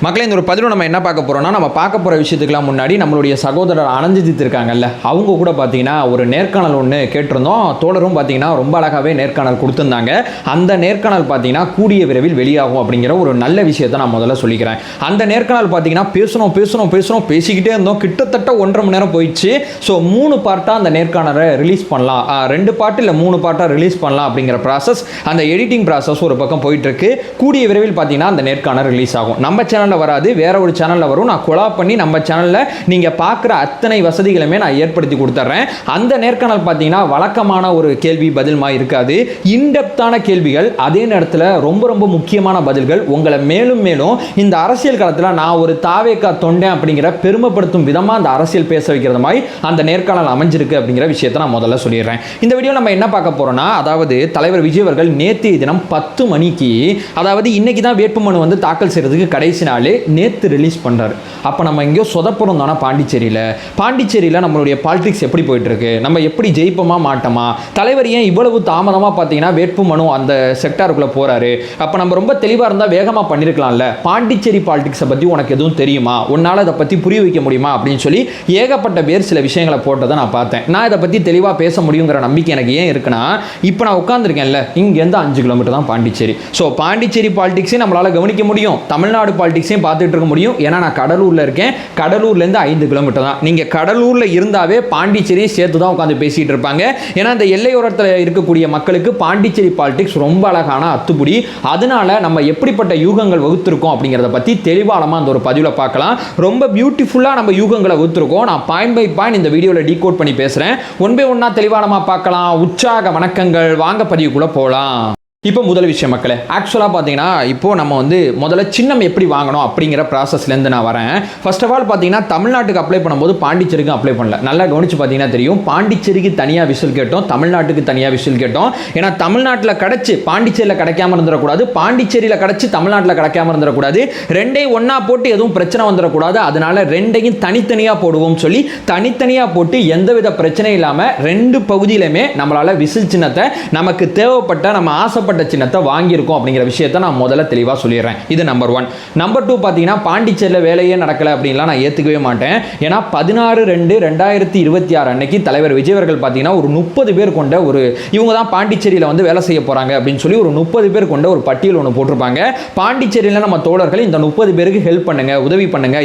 மக்களே இந்த ஒரு பதிவில் நம்ம என்ன பார்க்க போகிறோம்னா, நம்ம பார்க்க போகிற விஷயத்துக்குலாம் முன்னாடி நம்மளுடைய சகோதரர் அனந்தஜித் இருக்காங்கல்ல, அவங்க கூட பார்த்தீங்கன்னா ஒரு நேர்காணல் ஒன்று கேட்டிருந்தோம். தோழரும் பார்த்தீங்கன்னா ரொம்ப அழகாகவே நேர்காணல் கொடுத்துருந்தாங்க. அந்த நேர்காணல் பார்த்தீங்கன்னா கூடிய விரைவில் வெளியாகும் அப்படிங்கிற ஒரு நல்ல விஷயத்தை நான் முதல்ல சொல்லிக்கிறேன். அந்த நேர்காணல் பார்த்தீங்கன்னா பேசிக்கிட்டே இருந்தோம். கிட்டத்தட்ட 1.5 மணி நேரம் போயிடுச்சு. ஸோ 3 பார்ட்டாக அந்த நேர்காணலை ரிலீஸ் பண்ணலாம், 2 பார்ட் இல்லை 3 பார்ட்டாக ரிலீஸ் பண்ணலாம் அப்படிங்கிற ப்ராசஸ், அந்த எடிட்டிங் ப்ராசஸ் ஒரு பக்கம் போயிட்டுருக்கு. கூடிய விரைவில் பார்த்தீங்கன்னா அந்த நேர்காணல் ரிலீஸ் ஆகும். நம்ம சேனலில் வராது, வேற ஒரு சேனலில் வரும். நான் கொலா பண்ணி நம்ம சேனலில் நீங்கள் பார்க்குற அத்தனை வசதிகளுமே நான் ஏற்படுத்தி கொடுத்துட்றேன். அந்த நேர்காணல் பார்த்தீங்கன்னா வழக்கமான ஒரு கேள்வி பதில் மாதிரி இருக்காது. இன்டெப்தான கேள்விகள், அதே நேரத்தில் ரொம்ப ரொம்ப முக்கியமான பதில்கள். உங்களை மேலும் மேலும் இந்த அரசியல் களத்தில் நான் ஒரு தாவேக்கா தொண்டேன் அப்படிங்கிற பெருமைப்படுத்தும் விதமாக அந்த அரசியல் பேச வைக்கிறது மாதிரி அந்த நேர்காணல் அமைஞ்சிருக்கு அப்படிங்கிற விஷயத்தை நான் முதல்ல சொல்லிடுறேன். இந்த வீடியோ நம்ம என்ன பார்க்க போறோம்னா, அதாவது தலைவர் விஜய் அவர்கள் நேற்றைய தினம் 10 மணிக்கு, அதாவது இன்னைக்கு தான் வேட்புமனு வந்து தாக்கல் செய்யறதுக்கு கடைசி நாள், நேற்று ரிலீஸ் பண்றாரு. அப்போ நம்ம எங்கேயோ சொதப்புறோம் தானே பாண்டிச்சேரியில் நம்மளுடைய பாலிடிக்ஸ் எப்படி போயிட்டு இருக்கு, நம்ம எப்படி ஜெயிப்போமா மாட்டோமா, தலைவர் ஏன் இவ்வளவு தாமதமாக பார்த்தீங்கன்னா வேட்புமனு அந்த செக்டாருக்குள்ளே போறாரு, அப்போ நம்ம ரொம்ப தெளிவாக இருந்தால் வேகமாக பண்ணியிருக்கலாம்ல, பாண்டிச்சேரி பாலிடிக்ஸை பற்றி உனக்கு எதுவும் தெரியுமா, உன்னால் அதை பற்றி புரிய வைக்க முடியுமா அப்படின்னு சொல்லி ஏகப்பட்ட பேர் சில விஷயங்களை போட்டதை நான் பார்த்தேன். நான் இதை பற்றி தெளிவாக பேச முடியுங்கிற நம்பிக்கை எனக்கு ஏன் இருக்குன்னா, இப்போ நான் உட்காந்துருக்கேன்ல, இங்கேருந்து 5 கிலோமீட்டர் தான் பாண்டிச்சேரி. ஸோ பாண்டிச்சேரி பாலிடிக்ஸையும் நம்மளால் கவனிக்க முடியும், தமிழ்நாடு பாலிடிக்ஸையும் பார்த்துட்டு இருக்க முடியும். ஏன்னா நான் கடலூரில் இருக்கேன், கடலூர்லேருந்து 5 கிலோமீட்டர் தான். நீங்கள் கடலூரில் இருந்தாவே பாண்டிச்சேரியை சேர்த்து தான் உட்காந்து பேசிகிட்டு இருப்பாங்க. ஏன்னா இந்த எல்லையோரத்தில் இருக்கக்கூடிய மக்களுக்கு பாண்டிச்சேரி பாலிடிக்ஸ் ரொம்ப அழகான அத்துப்படி. அதனால நம்ம எப்படிப்பட்ட யூகங்கள் வகுத்திருக்கோம் அப்படிங்கிறத பற்றி தெளிவாளமாக அந்த ஒரு பதிவில் பார்க்கலாம். ரொம்ப பியூட்டிஃபுல்லாக நம்ம யூகங்களை வகுத்திருக்கோம். நான் பாயிண்ட் பை பாயிண்ட் இந்த வீடியோவில் டீகோட் பண்ணி பேசுகிறேன். ஒன் பை ஒன்னா தெளிவாளமாக பார்க்கலாம். உற்சாக வணக்கங்கள், வாங்க பதிவுக்குள்ளே போகலாம். இப்போ முதல் விஷயம் மக்களே, ஆக்சுவலாக பார்த்தீங்கன்னா இப்போ நம்ம வந்து முதல்ல சின்னம் எப்படி வாங்கணும் அப்படிங்கிற ப்ராசஸ்லேருந்து நான் வரேன். ஃபர்ஸ்ட் ஆஃப் ஆல் பார்த்தீங்கன்னா தமிழ்நாட்டுக்கு அப்ளை பண்ணும்போது பாண்டிச்சேரிக்கும் அப்ளை பண்ணல. நல்லா கவனிச்சு பார்த்தீங்கன்னா தெரியும், பாண்டிச்சேரிக்கு தனியாக விசில் கேட்டோம், தமிழ்நாட்டுக்கு தனியாக விசில் கேட்டோம். ஏன்னா தமிழ்நாட்டில் கிடச்சி பாண்டிச்சேரியில் கிடைக்காம இருந்துடக்கூடாது, பாண்டிச்சேரியில் கிடச்சி தமிழ்நாட்டில் கிடைக்காம இருந்துடக்கூடாது, ரெண்டையும் ஒன்றா போட்டு எதுவும் பிரச்சனை வந்துடக்கூடாது. அதனால ரெண்டையும் தனித்தனியாக போடுவோம் சொல்லி தனித்தனியாக போட்டு எந்தவித பிரச்சனையும் இல்லாமல் 2 பகுதியிலுமே நம்மளால் விசில் சின்னத்தை நமக்கு தேவைப்பட்ட நம்ம ஆசை சின்னத்தை வாங்கியிருக்கோம் அப்படிங்கிற விஷயத்தை நான் முதல்ல தெளிவாக சொல்லிடுறேன். இது நம்பர் 1. நம்பர் 2 பார்த்தீங்கன்னா பாண்டிச்சேரியில் வேலையே நடக்கலை அப்படின்லாம் நான் ஏற்றுக்கவே மாட்டேன். ஏன்னா 16/2/2026 அன்னைக்கு தலைவர் விஜய் அவர்கள் பார்த்தீங்கன்னா ஒரு 30 பேர் கொண்ட ஒரு, இவங்க தான் பாண்டிச்சேரியில் வந்து வேலை செய்ய போகிறாங்க அப்படின்னு சொல்லி ஒரு 30 பேர் கொண்ட ஒரு பட்டியல் ஒன்று போட்டிருப்பாங்க. பாண்டிச்சேரியில் நம்ம தோழர்கள் இந்த 30 பேருக்கு ஹெல்ப் பண்ணுங்க, உதவி பண்ணுங்க,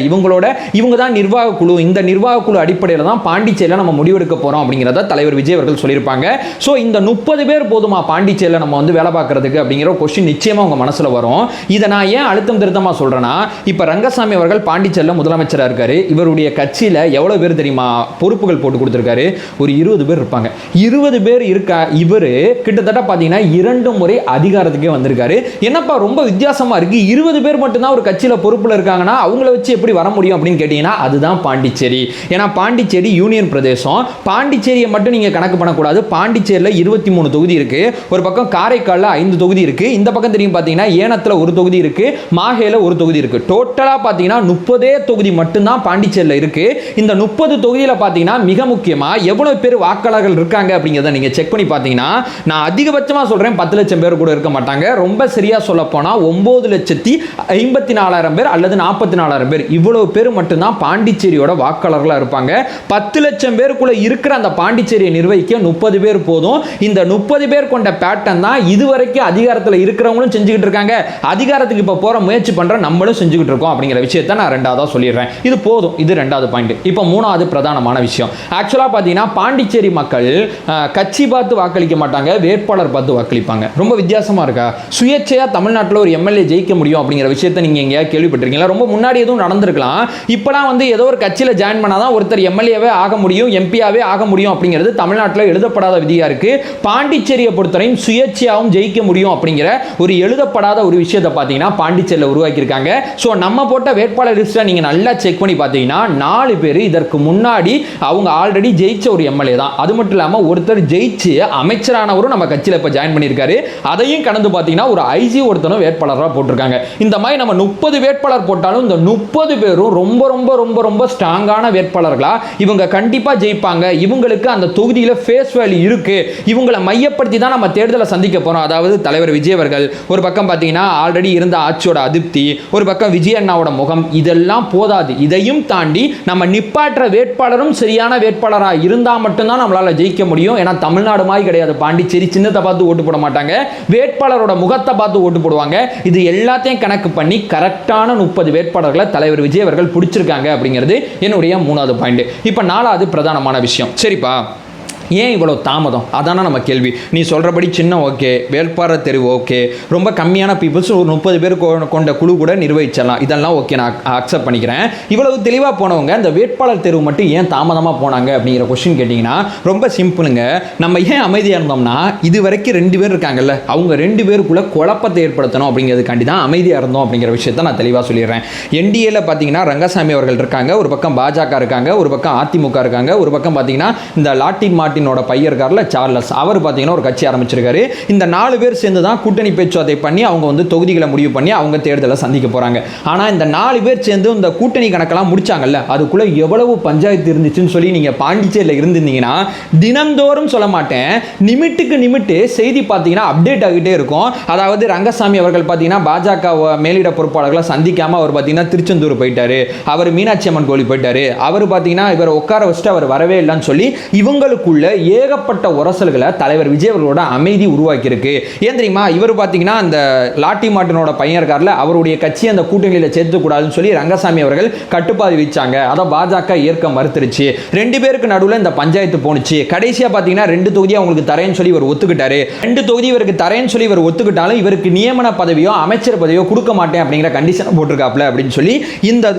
இவங்க தான் நிர்வாக குழு, இந்த நிர்வாக குழு அடிப்படையில் தான் பாண்டிச்சேரியில் நம்ம முடிவெடுக்க போகிறோம் அப்படிங்கிறத தலைவர் விஜய் அவர்கள் சொல்லியிருப்பாங்க. ஸோ இந்த 30 பேர் போதுமா பாண்டிச்சேரியில் நம்ம வந்து வேலை பார்க்கறதுக்கு அப்படிங்கிற கொஸ்டின் நிச்சயமா உங்க மனசுல வரும். இதை நான் ஏன் அழுத்தம் திருத்தமா சொல்றேன்னா, இப்ப ரங்கசாமி அவர்கள் பாண்டிச்சேரியில் முதலமைச்சராக இருக்காரு. இவருடைய கட்சியில எவ்வளவு பேர் தெரியுமா பொறுப்புகள் போட்டு கொடுத்திருக்காரு? ஒரு 20 பேர் இருப்பாங்க. 20 பேர் இருக்கா. இவரு கிட்டத்தட்ட பாத்தீங்கன்னா 2 முறை அதிகாரத்துக்கே வந்திருக்காரு. என்னப்பா ரொம்ப வித்தியாசமா இருக்கு, 20 பேர் மட்டும்தான் ஒரு கட்சியில பொறுப்புல இருக்காங்கன்னா அவங்கள வச்சு எப்படி வர முடியும் அப்படின்னு கேட்டீங்கன்னா, அதுதான் பாண்டிச்சேரி. ஏன்னா பாண்டிச்சேரி யூனியன் பிரதேசம். பாண்டிச்சேரியை மட்டும் நீங்க கணக்கு பண்ணக்கூடாது. பாண்டிச்சேரியில் 23 தொகுதி இருக்கு. ஒரு பக்கம் காரைக்கால் 5 தொகுதி இருக்கு. இந்த பக்கம் தெரியும் பார்த்தீங்கன்னா ஏனத்துல 1 தொகுதி இருக்கு, மாஹேல 1 தொகுதி இருக்கு. டோட்டலா பார்த்தீங்கன்னா 30 தொகுதி மட்டும்தான் பாண்டிச்சேரியில் இருக்கு. இந்த 30 தொகுதியில் பார்த்தீங்கன்னா மிக முக்கியமா எவ்வளவு பேர் வாக்காளர்கள் இருக்காங்க அப்படிங்கிறத நீங்க செக் பண்ணி பார்த்தீங்கன்னா, நான் அதிகபட்சமா சொல்றேன் 10 லட்சம் பேர் கூட இருக்க மாட்டாங்க. ரொம்ப சரியா சொல்ல போனா 9,54,000 பேர் அல்லது 44,000 பேர், இவ்வளவு பேர் மட்டும்தான் பாண்டிச்சேரியோட வாக்காளர்களா இருப்பாங்க. 10 லட்சம் பேருக்குள்ள இருக்கிற அந்த பாண்டிச்சேரியை நிர்வகிக்க 30 பேர் போதும். இந்த 30 பேர் கொண்ட பேட்டர்ன் தான் இதுவரைக்கும் அதிகாரத்தில் இருக்கிறவங்களும் செஞ்சுக்கிட்டு இருக்காங்க, அதிகாரத்துக்கு இப்போ போற முயற்சி பண்ற நம்மளும் செஞ்சுக்கிட்டு இருக்கோம் அப்படிங்கிற விஷயத்தை நான் 2ஆவதா சொல்லிடுறேன். இது போதும், இது 2வது பாயிண்ட். இப்போ 3வது பிரதானமான விஷயம், ஆக்சுவலா பார்த்தீங்கன்னா பாண்டிச்சேரி மக்கள் கட்சி பார்த்து வாக்களிக்க மாட்டாங்க, வேட்பாளர் பார்த்து வாக்களிப்பாங்க. ரொம்ப வித்தியாசமா இருக்கா? சுயேட்சையா தமிழ்நாட்டில் ஒரு எம்எல்ஏ ஜெயிக்க முடியும் அப்படிங்கிற விஷயத்தை நீங்க எங்கேயா கேள்விப்பட்டிருக்கீங்களா? ரொம்ப முன்னாடி எதுவும் நடந்திருக்கலாம். இப்போலாம் வந்து ஏதோ ஒரு கட்சியில் ஜாயின் பண்ணாதான் ஒருத்தர் எம்எல்ஏவே ஆக முடியும், எம்பியாவே ஆக முடியும் அப்படிங்கிறது தமிழ்நாட்டில் எழுதப்படாத விதியா இருக்கு. பாண்டிச்சேரியை பொறுத்தவரையும் சுயேட்சையாகவும் ஜெயிக்க முடியும் அப்படிங்கிற ஒரு எழுதப்படாத ஒரு விஷயத்தை பார்த்தீங்கன்னா பாண்டிச்சேரியில் உருவாக்கியிருக்காங்க. ஸோ நம்ம போட்ட வேட்பாளர் லிஸ்ட்டை நீங்கள் நல்லா செக் பண்ணி பார்த்தீங்கன்னா 4 பேர் இதற்கு முன்னாடி அவங்க ஆல்ரெடி ஜெயிச்ச ஒரு எம்எல்ஏ தான். அது மட்டும் இல்லாமல் ஒருத்தர் ஜெயிச்சு அமைச்சரானவரும் நம்ம கட்சியில் இப்போ ஜாயின் பண்ணியிருக்காரு. அதையும் கடந்து பார்த்தீங்கன்னா ஒரு ஐஜி ஒருத்தரும் வேட்பாளராக போட்டிருக்காங்க. இந்த மாதிரி நம்ம 30 வேட்பாளர் போட்டாலும் இந்த 30 பேரும் ரொம்ப ரொம்ப ரொம்ப ரொம்ப ஸ்ட்ராங்கான வேட்பாளர்களா, இவங்க கண்டிப்பாக ஜெயிப்பாங்க, இவங்களுக்கு அந்த தொகுதியில் ஃபேஸ் வேல்யூ இருக்கு, இவங்களை மையப்படுத்தி தான் நம்ம தேர்தலை சந்திக்க போகிறோம். அதாவது தலைவர் விஜய் அவர்கள் ஒரு பக்கம் பார்த்தீங்கன்னா ஆல்ரெடி இருந்த ஆட்சியோட அதிருப்தி, ஒரு பக்கம் விஜய் அண்ணாவோட முகம், இதெல்லாம் போதாது. இதையும் தாண்டி நம்ம நிப்பாற்ற வேட்பாளரும் சரியான வேட்பாளராக இருந்தால் மட்டும்தான் நம்மளால ஜெயிக்க முடியும். ஏன்னா தமிழ்நாடு மாதிரி கிடையாது, பாண்டிச்சேரி சின்னத்தை பார்த்து ஓட்டு போட மாட்டாங்க, வேட்பாளரோட முகத்தை பார்த்து ஓட்டு போடுவாங்க. இது எல்லாத்தையும் கணக்கு பண்ணி கரெக்டான 30 வேட்பாளர்களை தலைவர் விஜய் அவர்கள் பிடிச்சிருக்காங்க அப்படிங்கிறது என்னுடைய 3வது பாயிண்ட். இப்போ 4வது பிரதானமான விஷயம். சரிப்பா, ஏன் இவ்வளோ தாமதம்? அதான நம்ம கேள்வி. நீ சொல்கிறபடி சின்ன ஓகே, வேட்பாளர் தெரிவு ஓகே, ரொம்ப கம்மியான பீப்புள்ஸ் ஒரு 30 பேர் கொண்ட குழு கூட நிர்வகிச்சிடலாம், இதெல்லாம் ஓகே, நான் அக்செப்ட் பண்ணிக்கிறேன். இவ்வளவு தெளிவாக போனவங்க இந்த வேட்பாளர் தெரிவு மட்டும் ஏன் தாமதமாக போனாங்க அப்படிங்கிற கொஸ்டின் கேட்டிங்கன்னா ரொம்ப சிம்பிளுங்க. நம்ம ஏன் அமைதியாக இருந்தோம்னா, இது வரைக்கும் 2 பேர் இருக்காங்கல்ல, அவங்க 2 பேருக்குள்ள குழப்பத்தை ஏற்படுத்தணும் அப்படிங்கிறதுக்காண்டி தான் அமைதியாக இருந்தோம் அப்படிங்கிற விஷயத்த நான் தெளிவாக சொல்லிடுறேன். என்டிஏல பார்த்தீங்கன்னா ரங்கசாமி அவர்கள் இருக்காங்க, ஒரு பக்கம் பாஜக இருக்காங்க, ஒரு பக்கம் அதிமுக இருக்காங்க, ஒரு பக்கம் பார்த்தீங்கன்னா இந்த லாட்டி மார்ட்டினோட பையன் இருக்கார்ல சார்லஸ், அவர் பார்த்தீங்கன்னா ஒரு கட்சி ஆரம்பிச்சிருக்காரு. இந்த 4 பேர் சேர்ந்து தான் கூட்டணி பேச்சுவார்த்தை பண்ணி அவங்க வந்து தொகுதிகளை முடிவு பண்ணி அவங்க தேர்தலை சந்திக்க போறாங்க. ஆனால் இந்த 4 பேர் சேர்ந்து இந்த கூட்டணி கணக்கெல்லாம் முடிச்சாங்கல்ல, அதுக்குள்ள எவ்வளவு பஞ்சாயத்து இருந்துச்சுன்னு சொல்லி நீங்க பாண்டிச்சேரியில் இருந்திருந்தீங்கன்னா தினந்தோறும் சொல்ல மாட்டேன், நிமிட்டுக்கு நிமிட்டு செய்தி பார்த்தீங்கன்னா அப்டேட் ஆகிட்டே இருக்கும். அதாவது ரங்கசாமி அவர்கள் பார்த்தீங்கன்னா பாஜக மேலிட பொறுப்பாளர்களை சந்திக்காம அவர் பார்த்தீங்கன்னா திருச்செந்தூர் போயிட்டாரு, அவர் மீனாட்சி அம்மன் கோயில் போயிட்டாரு, அவர் பார்த்தீங்கன்னா இவர் உட்கார வச்சுட்டு அவர் வரவே இல்லைன்னு சொல்லி இவங்களுக்குள்ள ஏகப்பட்ட உரசல்களை தலைவர் விஜய் அவர்களோட அமைதி உருவாக்கி இருக்கு. ஏன் தெரியுமா? இவர் பார்த்தீங்கன்னா அந்த லாட்டி மார்ட்டினோட பையன் இருக்கார்ல, அவருடைய கட்சி அந்த கூட்டணியில் சேர்த்துக்கூடாதுன்னு சொல்லி ரங்கசாமி அவர்கள் கட்டுப்பாடு வச்சாங்க. அதை பாஜக ஏற்க மறுத்துருச்சு. 2 பேருக்கு நடுவில் இந்த பஞ்சாயத்து போனுச்சு. கடைசியாக பார்த்தீங்கன்னா 2 தொகுதி அவங்களுக்கு தரேன்னு சொல்லி இவர் ஒத்துக்கிட்டாரு. 2 தொகுதி இவருக்கு தரேன்னு சொல்லி இவர் ஒத்துக்கிட்டாலும் இவருக்கு நியமன பதவியோ அமைச்சர் பதவியோ கொடுக்க மாட்டேன் அப்படிங்கிற கண்டிஷன் போட்டிருக்காப்ல அப்படின்னு சொல்லி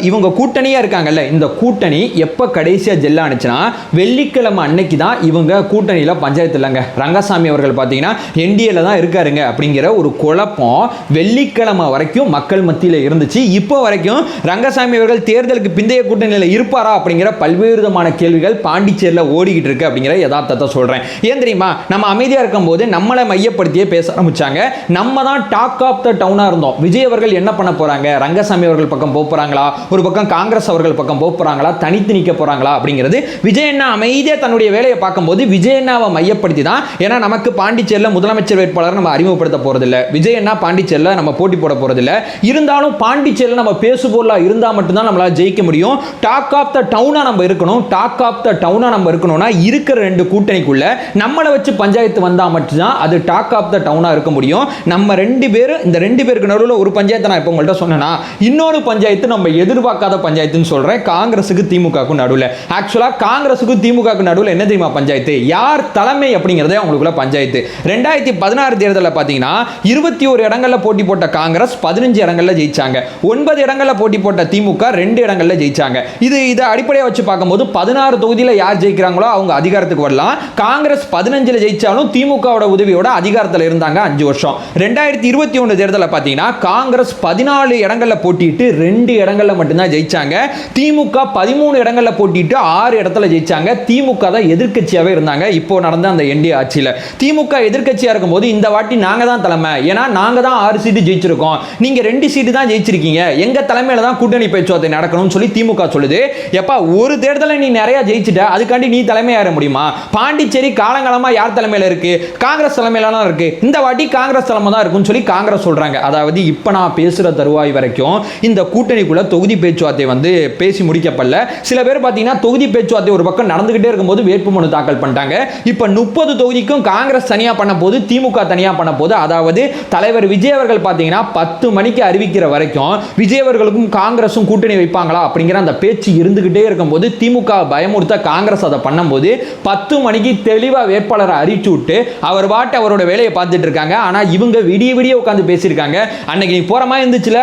இவங்க கூட்டணியா இருக்காங்கல்ல, இந்த கூட்டணி எப்ப கடைசியா ஜெல்லானுச்சுன்னா வெள்ளிக்கிழமை அன்னைக்கு தான் இவங்க கூட்டணியில் பஞ்சாயத்து இல்லைங்க. ரங்கசாமி அவர்கள் பார்த்தீங்கன்னா என்டிஏல தான் இருக்காருங்க அப்படிங்கிற ஒரு குழப்பம் வெள்ளிக்கிழமை வரைக்கும் மக்கள் மத்தியில் இருந்துச்சு. இப்போ வரைக்கும் ரங்கசாமி அவர்கள் தேர்தலுக்கு பிந்தைய கூட்டணியில் இருப்பாரா அப்படிங்கிற பல்வேறு விதமான கேள்விகள் பாண்டிச்சேரியில் ஓடிக்கிட்டு இருக்கு அப்படிங்கிற யதார்த்தத்தை சொல்றேன். ஏன் தெரியுமா? நம்ம அமைதியாக இருக்கும் போது நம்மளை மையப்படுத்தியே பேச ஆரம்பிச்சாங்க. நம்ம தான் டாக் ஆஃப் த டவுனா இருந்தோம். விஜய் அவர்கள் என்ன பண்ண போறாங்க, ரங்கசாமி அவர்கள் பக்கம் போறாங்களா, ஒரு பக்கம் காங்கிரஸ் அவர்கள் பக்கம் போறாங்களா, தனித்து நிற்க போறாங்களா அப்படிங்கிறது விஜய் என்ன அமைதியாக தன்னுடைய வேலையை பார்க்கும்போது விஜய் அண்ணாவை மையப்படுத்தி தான். ஏன்னா நமக்கு பாண்டிச்சேரியில் முதலமைச்சர் வேட்பாளர் நம்ம அறிமுகப்படுத்த போறதில்லை, விஜய் அண்ணா பாண்டிச்சேரியில் நம்ம போட்டி போட போறதில்லை. இருந்தாலும் பாண்டிச்சேரியில் நம்ம பேசுபொருளா இருந்தா மட்டும்தான் நம்மளால ஜெயிக்க முடியும். டாக் ஆஃப் த டவுனா நம்ம இருக்கணும். டாக் ஆஃப் த டவுனா நம்ம இருக்கணும்னா இருக்கிற 2 கூட்டணிக்குள்ள நம்மளை வச்சு பஞ்சாயத்து வந்தா மட்டும்தான் அது டாக் ஆஃப் த டவுனா இருக்க முடியும். நம்ம 2 பேரும் இந்த 2 பேருக்கு நடுவில் ஒரு பஞ்சாயத்து நான் இப்போ உங்கள்கிட்ட சொன்னேன்னா இன்னொரு பஞ்சாயத்து நம்ம எதிர்பார்க்காத பஞ்சாயத்துன்னு சொல்றேன். காங்கிரஸுக்கு திமுகவுக்கு நடுவில். ஆக்சுவலா காங்கிரஸுக்கு திமுகவுக்கு நடுவில் என்ன தெரியுமா பஞ்சாயத்து? யார் தலைமை அப்படிங்கிறதே அவங்களுக்குள்ள பஞ்சாயத்து. 2016 தேர்தலில் பார்த்தீங்கன்னா 21 இடங்களில் போட்டி போட்ட காங்கிரஸ் 15 இடங்களில் ஜெயிச்சாங்க. 9 இடங்களில் போட்டி போட்ட திமுக 2 இடங்களில் ஜெயிச்சாங்க. இதை அடிப்படையாக வச்சு பார்க்கும்போது 16 தொகுதியில் யார் ஜெயிக்கிறாங்களோ அவங்க அதிகாரத்துக்கு வரலாம். காங்கிரஸ் 15 ஜெயிச்சாலும் திமுகவோட உதவியோட அதிகாரத்தில் இருந்தாங்க 5 வருஷம். 2021 தேர்தலில் பார்த்தீங்கன்னா காங்கிரஸ் 14 இடங்களில் போட்டிட்டு 2 இடங்களில் மட்டும்தான் ஜெயிச்சாங்க. திமுக 13 இடங்களில் போட்டிட்டு 6 இடத்துல ஜெயிச்சாங்க. திமுக தான் எதிர்க்கட்சியாகவே இருந்தாங்க. இப்போ நடந்த அந்த என்டிஏ ஆட்சியில் திமுக எதிர்க்கட்சியா இருக்கும்போது இந்த வாட்டி நாங்க தான் தலைமை, ஏன்னா நாங்க தான் 6 சீட்டு ஜெயிச்சிருக்கோம், நீங்க 2 சீட்டு தான் ஜெயிச்சிருக்கீங்க, எங்க தலைமையில தான் கூட்டணி பேச்சுவார்த்தை நடக்கணும்னு சொல்லி திமுக சொல்லுது. எப்பா ஒரு தேர்தலை நீ நிறைய ஜெயிச்சிட்ட, அதுக்காண்டி நீ தலைமையாக முடியுமா? பாண்டிச்சேரி காலங்காலமா யார் தலைமையில இருக்கு? காங்கிரஸ் தலைமையில தான் இருக்கு. இந்த வாட்டி காங்கிரஸ் தலைமை தான் இருக்குன்னு சொல்லி காங்கிரஸ் சொல்றாங்க. அதாவது இப்ப நான் பேசுற தருவாய் வரைக்கும் இந்த கூட்டணிக்குள்ள தொகுதி பேச்சுவார்த்தை வந்து பேசி முடிக்கப்படல. சில பேர் பாத்தீங்கன்னா தொகுதி பேச்சுவார்த்தை ஒரு பக்கம் நடந்துகிட்டே இருக்கும்போது வேட்புமனு தாக்கல் பண்ணிட்டாங்க. இப்ப 30 தொகுதிக்கும் காங்கிரஸ் தனியா பண்ண போது, திமுக தனியா பண்ண போது. அதாவது தலைவர் விஜய் அவர்கள் பாத்தீங்கன்னா 10 மணிக்கு அறிவிக்கிற வரைக்கும் விஜய் அவர்களுக்கும் காங்கிரஸும் கூட்டணி வைப்பாங்களா அப்படிங்கிற அந்த பேச்சு இருந்துகிட்டே இருக்கும்போது திமுக பயமுறுத்த காங்கிரஸ் அதை பண்ணும்போது 10 மணிக்கு தெளிவா வேட்பாளரை அறிவிச்சு விட்டு அவர் பாட்டு அவரோட வேலையை பார்த்துட்டு இருக்காங்க. ஆனா இவங்க விடிய விடிய உட்கார்ந்து பேசியிருக்காங்க. அன்னைக்கு நீ போற மாதிரி இருந்துச்சுல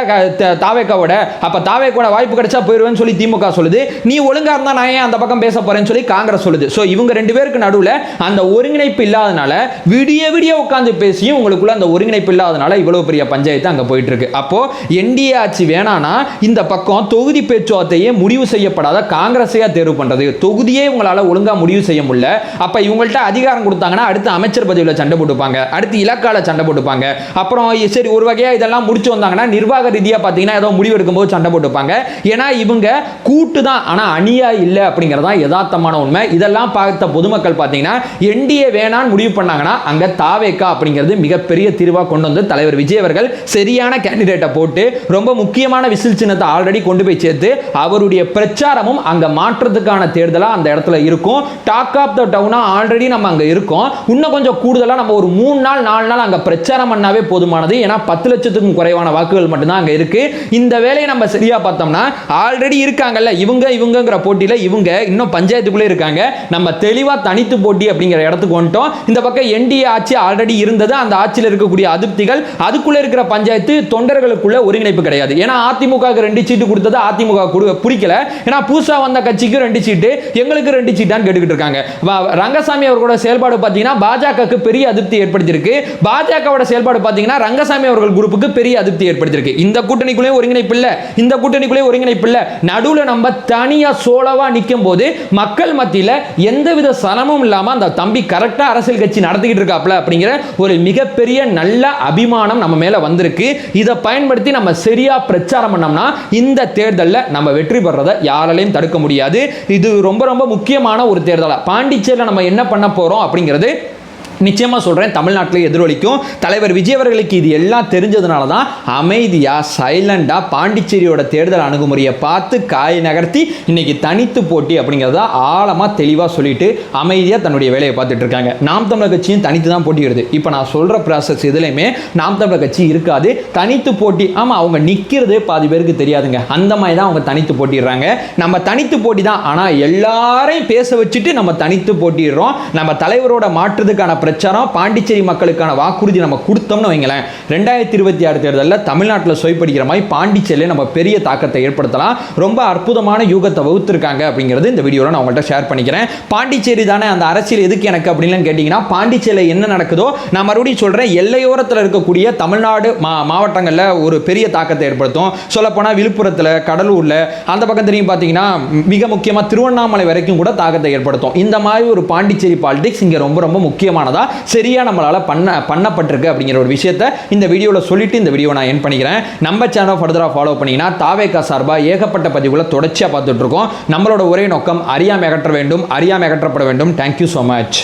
தாவேக்காவோட, அப்ப தாவேக்கோட வாய்ப்பு கிடைச்சா போயிருவேன்னு சொல்லி திமுக சொல்லுது. நீ ஒழுங்கா இருந்தா நான் ஏன் அந்த பக்கம் பேச போறேன்னு சொல்லி காங்கிரஸ் சொல்லுது. சோ இவங்க 2 பேருக்கு நடுவில் அந்த ஒருங்கிணைப்பு இல்லாதனால விடிய விடிய உட்கார்ந்து பேசியும் உங்களுக்குள்ள அந்த ஒருங்கிணைப்பு இல்லாதனால இவ்வளவு பெரிய பஞ்சாயத்து அங்க போயிட்டு இருக்கு. அப்போ என்டிஏ ஆட்சி வேணானா இந்த பக்கம் தொகுதி பேச்சுவார்த்தையே முடிவு செய்யப்படாத காங்கிரஸையா தேர்வு பண்றது, தொகுதியே உங்களால ஒழுங்கா முடிவு செய்ய முடியல. அப்ப இவங்கள்ட்ட அதிகாரம் கொடுத்தாங்கன்னா அடுத்து அமைச்சர் பதவியில் சண்டை போட்டுப்பாங்க, அடுத்து இலக்கால சண்டை போட்டுப்பாங்க. அப்புறம் சரி ஒரு வகையா இதெல்லாம் முடிச்சு வந்தாங்கன்னா நிர்வாக ரீதியா பாத்தீங்கன்னா ஏதோ முடிவு எடுக்கும்போது சண்டை போட்டுப்பாங்க. ஏன்னா இவங்க கூட்டு தான், ஆனா அணியா இல்ல அப்படிங்கறதா யதார்த்தமான உண்மை. இதெல்லாம் பார்த்த பொதுமக்கள் பார்த்தீங்கன்னா என்டிஏ வேணான்னு முடிவு பண்ணாங்கன்னா அங்க தாவேகா அப்படிங்கிறது மிகப்பெரிய தீர்வாக கொண்டு வந்து தலைவர் விஜய் அவர்கள் சரியான கேண்டிடேட்டை போட்டு ரொம்ப முக்கியமான விசில் சின்னத்தை ஆல்ரெடி கொண்டு போய் சேர்த்து அவருடைய பிரச்சாரமும் அங்க மாற்றத்துக்கான தேர்தலா அந்த இடத்துல இருக்கும். டாக் ஆஃப் த டவுனா ஆல்ரெடி நம்ம அங்க இருக்கோம். இன்னும் கொஞ்சம் கூடுதலா நம்ம ஒரு 3 நாள் 4 நாள் அங்க பிரச்சாரம் பண்ணாவே போதுமானது. ஏன்னா 10 லட்சத்துக்கும் குறைவான வாக்குகள் மட்டும்தான் அங்க இருக்கு. இந்த வேலையை நம்ம சரியா பார்த்தோம்னா ஆல்ரெடி இருக்காங்கல்ல இவங்கங்கிற போட்டியில இவங்க இன்னும் பஞ்சாயத்துக்குள்ளே இருக்காங்க. நம்ம தெளிவா தனித்து போட்டி அப்படிங்கிற இடத்துக்கு வந்துட்டோம். இந்த பக்கம் என்டிஏ ஆட்சி ஆல்ரெடி இருந்தது. அந்த ஆட்சியில் இருக்கக்கூடிய அதிருப்திகள் அதுக்குள்ள இருக்கிற பஞ்சாயத்து தொண்டர்களுக்குள்ள ஒருங்கிணைப்பு கிடையாது. ஏன்னா அதிமுக 2 சீட்டு கொடுத்தது அதிமுக பிடிக்கல. ஏன்னா புதுசா வந்த கட்சிக்கு 2 சீட்டு எங்களுக்கு 2 சீட்டான்னு கேட்டுக்கிட்டு இருக்காங்க. ரங்கசாமி அவர்களோட செயல்பாடு பார்த்தீங்கன்னா பாஜகவுக்கு பெரிய அதிருப்தி ஏற்படுத்தியிருக்கு. பாஜகவோட செயல்பாடு பார்த்தீங்கன்னா ரங்கசாமி அவர்கள் குரூப்புக்கு பெரிய அதிருப்தி ஏற்படுத்தியிருக்கு. இந்த கூட்டணிக்குள்ளே ஒருங்கிணைப்பு இல்ல, இந்த கூட்டணிக்குள்ளே ஒருங்கிணைப்பு இல்ல. நடுவில் நம்ம தனியா சோலவா நிற்கும் போது மக்கள் மத்தியில் எந்தவித சலமும் இல்லாம அந்த தம்பி கரெக்டா அரசியல் கட்சி நடத்திக்கிட்டு இருக்காப்ல அப்படிங்கிற ஒரு மிகப்பெரிய நல்ல அபிமானம் நம்ம மேல வந்திருக்கு. இதை பயன்படுத்தி நம்ம சரியா பிரச்சாரம் பண்ணோம்னா இந்த தேர்தலில் நம்ம வெற்றி பெறதை யாராலையும் தடுக்க முடியாது. இது ரொம்ப ரொம்ப முக்கியமான ஒரு தேர்தலா பாண்டிச்சேரியில் நம்ம என்ன பண்ண போறோம் அப்படிங்கிறது நிச்சயமா சொல்றேன் தமிழ்நாட்டில் எதிரொலிக்கும். தலைவர் விஜய் அவர்களுக்கு இது எல்லாம் தெரிஞ்சதுனால தான் அமைதியா சைலண்டா பாண்டிச்சேரியோட தேர்தல் அணுகுமுறையை பார்த்து காய் நகர்த்தி இன்னைக்கு தனித்து போட்டி அப்படிங்கிறத ஆழமா தெளிவா சொல்லிட்டு அமைதியா தன்னுடைய வேலையை பார்த்துட்டு இருக்காங்க. நாம் தமிழர் கட்சியும் தனித்து தான் போட்டியிடுது. இப்போ நான் சொல்ற ப்ராசஸ் இதுலையுமே நாம் தமிழர் கட்சி இருக்காது, தனித்து போட்டி. ஆமா, அவங்க நிற்கிறது பாதி பேருக்கு தெரியாதுங்க. அந்த மாதிரி தான் அவங்க தனித்து போட்டிடுறாங்க. நம்ம தனித்து போட்டி தான், ஆனா எல்லாரையும் பேச வச்சுட்டு நம்ம தனித்து போட்டிடுறோம். நம்ம தலைவரோட மாற்றத்துக்கான பிரச்சாரம் பாண்டிச்சேரி மக்களுக்கான வாக்குறுதி நம்ம கொடுத்தோம்னு வைங்களேன், 2026 தேர்தலில் தமிழ்நாட்டில் சொய்படிக்கிற மாதிரி பாண்டிச்சேரியில் நம்ம பெரிய தாக்கத்தை ஏற்படுத்தலாம். ரொம்ப அற்புதமான யூகத்தை வகுத்திருக்காங்க அப்படிங்கிறது இந்த வீடியோவில் நான் உங்கள்கிட்ட ஷேர் பண்ணிக்கிறேன். பாண்டிச்சேரி தானே அந்த அரசியல் எதுக்கு எனக்கு அப்படின்னு கேட்டிங்கன்னா, பாண்டிச்சேரியில் என்ன நடக்குதோ நான் மறுபடியும் சொல்கிறேன், எல்லையோரத்தில் இருக்கக்கூடிய தமிழ்நாடு மாவட்டங்களில் ஒரு பெரிய தாக்கத்தை ஏற்படுத்தும். சொல்லப்போனால் விழுப்புரத்தில், கடலூரில், அந்த பக்கம் தெரியும் பார்த்தீங்கன்னா மிக முக்கியமாக திருவண்ணாமலை வரைக்கும் கூட தாக்கத்தை ஏற்படுத்தும். இந்த மாதிரி ஒரு பாண்டிச்சேரி பாலிடிக்ஸ் இங்கே ரொம்ப ரொம்ப முக்கியமானதா சரியா நம்மளால பண்ணப்பட்டிருக்கு அப்படிங்கிற ஒரு விஷயத்தை இந்த வீடியோவில் சொல்லிட்டு இந்த வீடியோ நான் எண்ட் பண்ணிக்கிறேன். நம்ம சேனலை ஃபர்தரா ஃபாலோ பண்ணீங்கன்னா தாவேகா சார்பா ஏகப்பட்ட பதிவுகளை தொடர்ச்சியா பார்த்துட்டு இருக்கோம். நம்மளோட ஒரே நோக்கம் அறியாமை அகற்ற வேண்டும், அறியாமை அகற்றப்பட வேண்டும். Thank you so much.